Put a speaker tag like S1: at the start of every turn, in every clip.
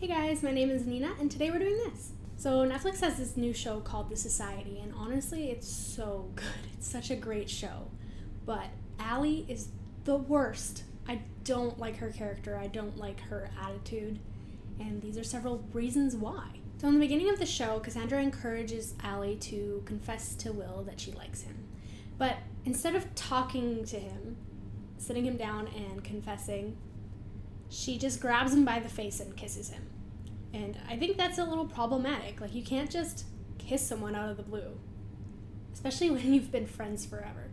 S1: Hey guys, my name is Nina, and today we're doing this. So Netflix has this new show called The Society, and honestly, it's so good. It's such a great show. But Allie is the worst. I don't like her character. I don't like her attitude. And these are several reasons why. So in the beginning of the show, Cassandra encourages Allie to confess to Will that she likes him. But instead of talking to him, sitting him down and confessing, she just grabs him by the face and kisses him. And I think that's a little problematic. Like, you can't just kiss someone out of the blue, especially when you've been friends forever.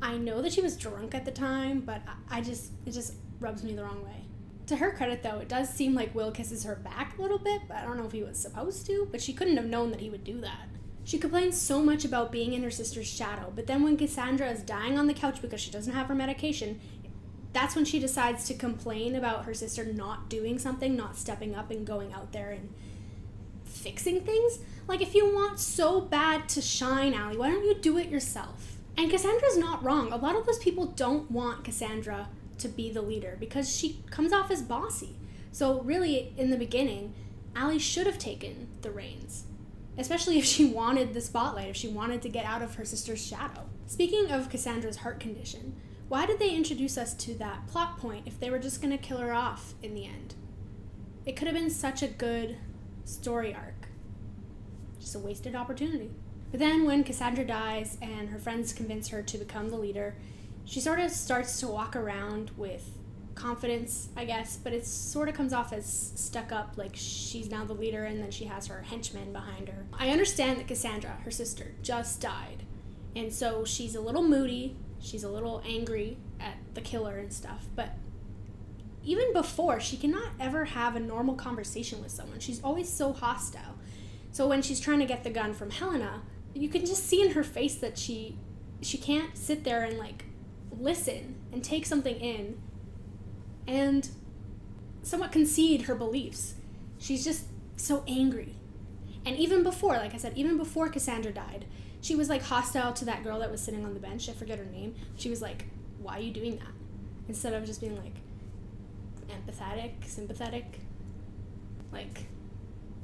S1: I know that she was drunk at the time, but it just rubs me the wrong way. To her credit, though, it does seem like Will kisses her back a little bit, but I don't know if he was supposed to, but she couldn't have known that he would do that. She complains so much about being in her sister's shadow, but then when Cassandra is dying on the couch because she doesn't have her medication, that's when she decides to complain about her sister not doing something, not stepping up and going out there and fixing things. Like, if you want so bad to shine, Allie, why don't you do it yourself? And Cassandra's not wrong. A lot of those people don't want Cassandra to be the leader because she comes off as bossy. So really, in the beginning, Allie should have taken the reins, especially if she wanted the spotlight, if she wanted to get out of her sister's shadow. Speaking of Cassandra's heart condition, why did they introduce us to that plot point if they were just going to kill her off in the end? It could have been such a good story arc. Just a wasted opportunity. But then when Cassandra dies and her friends convince her to become the leader, she sort of starts to walk around with confidence, I guess, but it sort of comes off as stuck up, like she's now the leader and then she has her henchmen behind her. I understand that Cassandra, her sister, just died, and so she's a little moody. She's a little angry at the killer and stuff, but even before, she cannot ever have a normal conversation with someone. She's always so hostile. So when she's trying to get the gun from Helena, you can just see in her face that she can't sit there and like listen and take something in and somewhat concede her beliefs. She's just so angry. And even before, like I said, even before Cassandra died, she was like hostile to that girl that was sitting on the bench. I forget her name. She was like, why are you doing that? Instead of just being like empathetic, sympathetic. Like,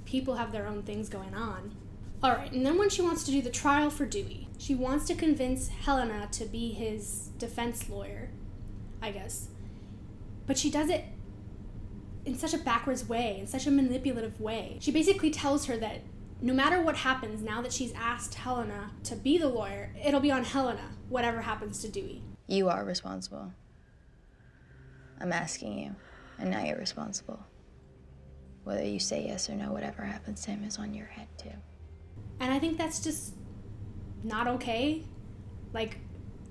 S1: people have their own things going on. Alright, and then when she wants to do the trial for Dewey, she wants to convince Helena to be his defense lawyer, I guess. But she does it in such a backwards way, in such a manipulative way. She basically tells her that no matter what happens, now that she's asked Helena to be the lawyer, it'll be on Helena, whatever happens to Dewey.
S2: You are responsible. I'm asking you, and now you're responsible. Whether you say yes or no, whatever happens to him is on your head, too.
S1: And I think that's just not okay. Like,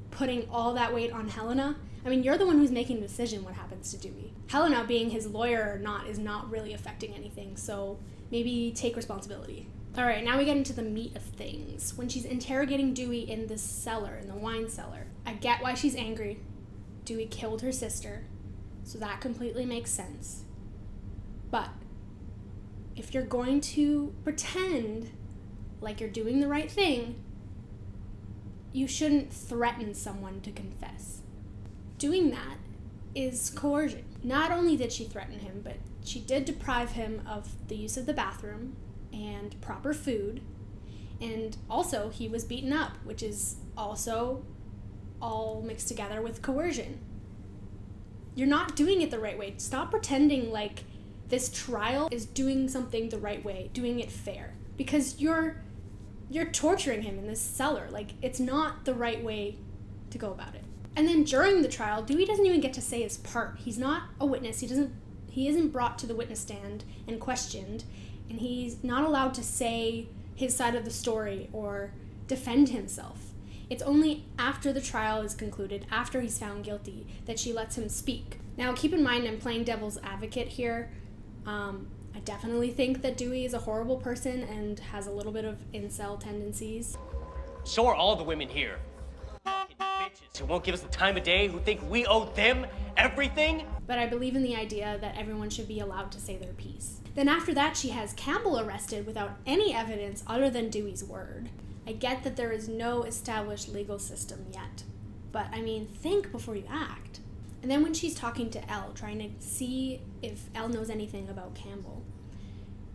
S1: putting all that weight on Helena. I mean, you're the one who's making the decision what happens to Dewey. Helena being his lawyer or not is not really affecting anything, so maybe take responsibility. Alright, now we get into the meat of things. When she's interrogating Dewey in the cellar, in the wine cellar, I get why she's angry. Dewey killed her sister, so that completely makes sense. But if you're going to pretend like you're doing the right thing, you shouldn't threaten someone to confess. Doing that is coercion. Not only did she threaten him, but she did deprive him of the use of the bathroom and proper food, and also he was beaten up, which is also all mixed together with coercion. You're not doing it the right way. Stop pretending like this trial is doing something the right way, doing it fair, because you're torturing him in this cellar. Like, it's not the right way to go about it. And then during the trial, Dewey doesn't even get to say his part. He's not a witness. He isn't brought to the witness stand and questioned, and he's not allowed to say his side of the story or defend himself. It's only after the trial is concluded, after he's found guilty, that she lets him speak. Now, keep in mind, I'm playing devil's advocate here. I definitely think that Dewey is a horrible person and has a little bit of incel tendencies.
S3: So are all the women here. Fucking bitches who won't give us the time of day, who think we owe them everything.
S1: But I believe in the idea that everyone should be allowed to say their piece. Then after that, she has Campbell arrested without any evidence other than Dewey's word. I get that there is no established legal system yet, but I mean, think before you act. And then when she's talking to Elle, trying to see if Elle knows anything about Campbell,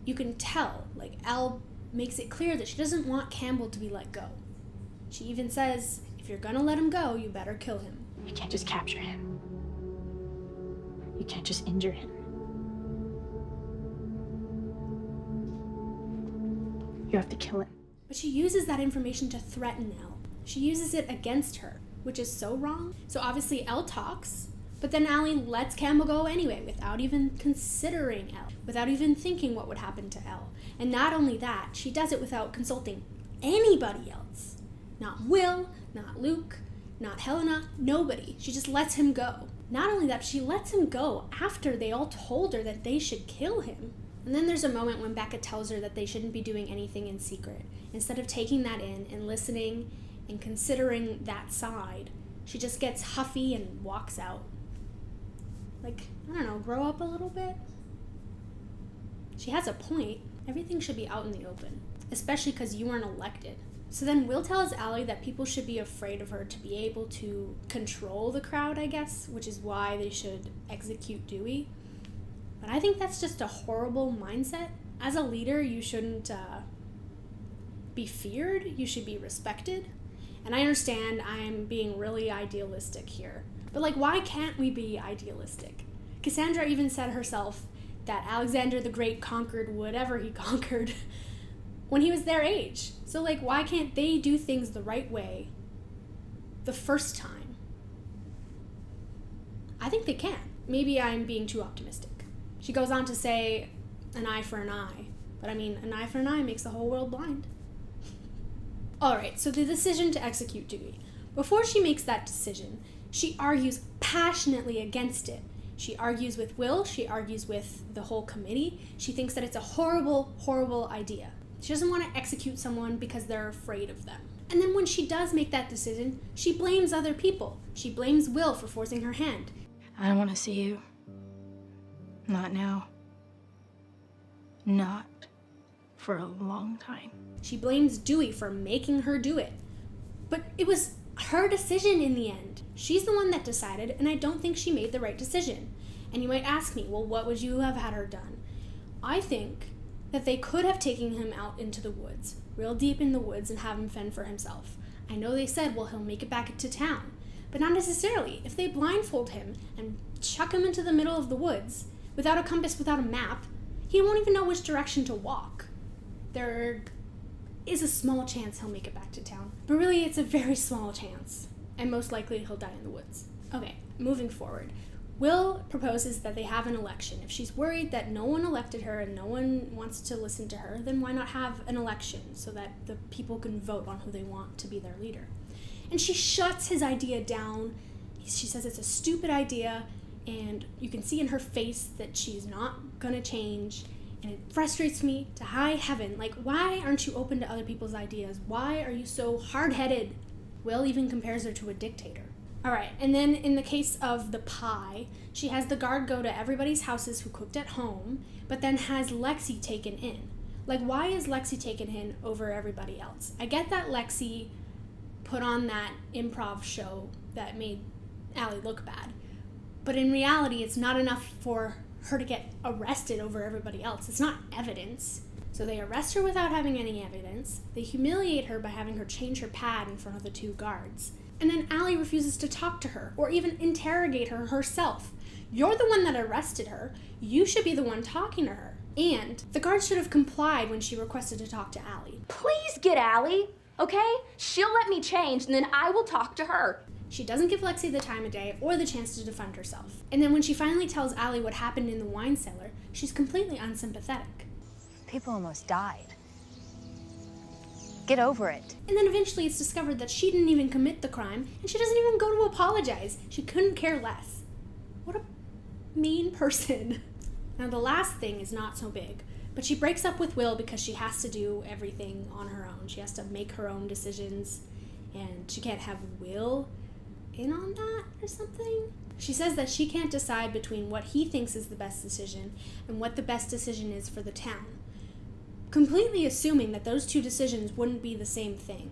S1: you can tell, like, Elle makes it clear that she doesn't want Campbell to be let go. She even says, if you're gonna let him go, you better kill him.
S4: You can't just capture him. You can't just injure him. You have to kill him.
S1: But she uses that information to threaten Elle. She uses it against her, which is so wrong. So obviously Elle talks, but then Allie lets Campbell go anyway without even considering Elle, without even thinking what would happen to Elle. And not only that, she does it without consulting anybody else. Not Will, not Luke, not Helena, nobody. She just lets him go. Not only that, she lets him go after they all told her that they should kill him. And then there's a moment when Becca tells her that they shouldn't be doing anything in secret. Instead of taking that in and listening and considering that side, she just gets huffy and walks out. Like, I don't know, grow up a little bit? She has a point. Everything should be out in the open, especially because you weren't elected. So then Will tells Allie that people should be afraid of her to be able to control the crowd, I guess, which is why they should execute Dewey. But I think that's just a horrible mindset. As a leader, you shouldn't be feared. You should be respected. And I understand I'm being really idealistic here. But, like, why can't we be idealistic? Cassandra even said herself that Alexander the Great conquered whatever he conquered when he was their age. So, like, why can't they do things the right way the first time? I think they can. Maybe I'm being too optimistic. She goes on to say, an eye for an eye. But I mean, an eye for an eye makes the whole world blind. Alright, so the decision to execute Dewey. Before she makes that decision, she argues passionately against it. She argues with Will, she argues with the whole committee. She thinks that it's a horrible, horrible idea. She doesn't want to execute someone because they're afraid of them. And then when she does make that decision, she blames other people. She blames Will for forcing her hand.
S4: I don't want to see you. Not now. Not for a long time.
S1: She blames Dewey for making her do it. But it was her decision in the end. She's the one that decided, and I don't think she made the right decision. And you might ask me, well, what would you have had her done? I think that they could have taken him out into the woods, real deep in the woods, and have him fend for himself. I know they said, well, he'll make it back into town. But not necessarily. If they blindfold him and chuck him into the middle of the woods, without a compass, without a map, he won't even know which direction to walk. There is a small chance he'll make it back to town. But really, it's a very small chance. And most likely, he'll die in the woods. Okay, moving forward. Will proposes that they have an election. If she's worried that no one elected her and no one wants to listen to her, then why not have an election so that the people can vote on who they want to be their leader? And she shuts his idea down. She says it's a stupid idea, and you can see in her face that she's not gonna change. And it frustrates me to high heaven. Like, why aren't you open to other people's ideas? Why are you so hard-headed? Will even compares her to a dictator. All right, and then in the case of the pie, she has the guard go to everybody's houses who cooked at home, but then has Lexi taken in. Like, why is Lexi taken in over everybody else? I get that Lexi put on that improv show that made Allie look bad, but in reality, it's not enough for her to get arrested over everybody else. It's not evidence. So they arrest her without having any evidence. They humiliate her by having her change her pad in front of the two guards. And then Allie refuses to talk to her or even interrogate her herself. You're the one that arrested her. You should be the one talking to her. And the guards should have complied when she requested to talk to Allie.
S5: Please get Allie, okay? She'll let me change, and then I will talk to her.
S1: She doesn't give Lexi the time of day or the chance to defend herself. And then when she finally tells Allie what happened in the wine cellar, she's completely unsympathetic.
S2: People almost died. Get over it.
S1: And then eventually it's discovered that she didn't even commit the crime, and she doesn't even go to apologize. She couldn't care less. What a mean person. Now the last thing is not so big, but she breaks up with Will because she has to do everything on her own. She has to make her own decisions, and she can't have Will in on that or something. She says that she can't decide between what he thinks is the best decision and what the best decision is for the town, completely assuming that those two decisions wouldn't be the same thing,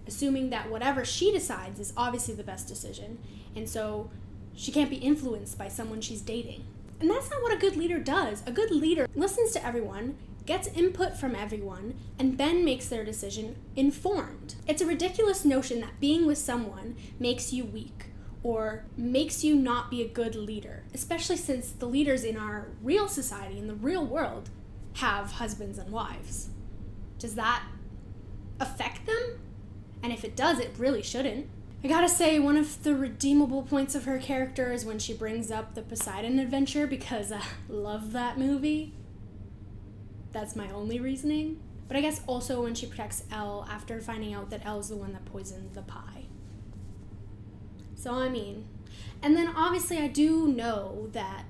S1: assuming that whatever she decides is obviously the best decision, and so She can't be influenced by someone she's dating. And that's not what a good leader does. A good leader listens to everyone, gets input from everyone, and then makes their decision informed. It's a ridiculous notion that being with someone makes you weak or makes you not be a good leader, especially since the leaders in our real society, in the real world, have husbands and wives. Does that affect them? And if it does, it really shouldn't. I gotta say, one of the redeemable points of her character is when she brings up the Poseidon Adventure, because I love that movie. That's my only reasoning. But I guess also when she protects Elle after finding out that Elle's the one that poisoned the pie. So I mean, and then obviously I do know that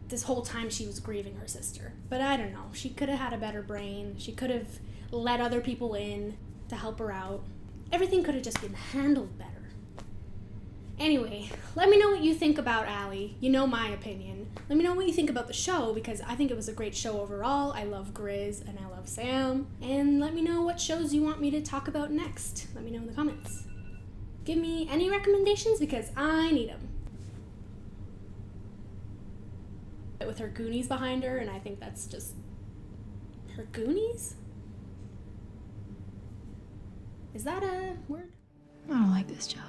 S1: this whole time she was grieving her sister. But I don't know, she could have had a better brain. She could have let other people in to help her out. Everything could have just been handled better. Anyway, let me know what you think about Allie. You know my opinion. Let me know what you think about the show, because I think it was a great show overall. I love Grizz and I love Sam. And let me know what shows you want me to talk about next. Let me know in the comments. Give me any recommendations because I need them. With her Goonies behind her, and I think that's just... her Goonies? Is that a word?
S2: I don't like this job.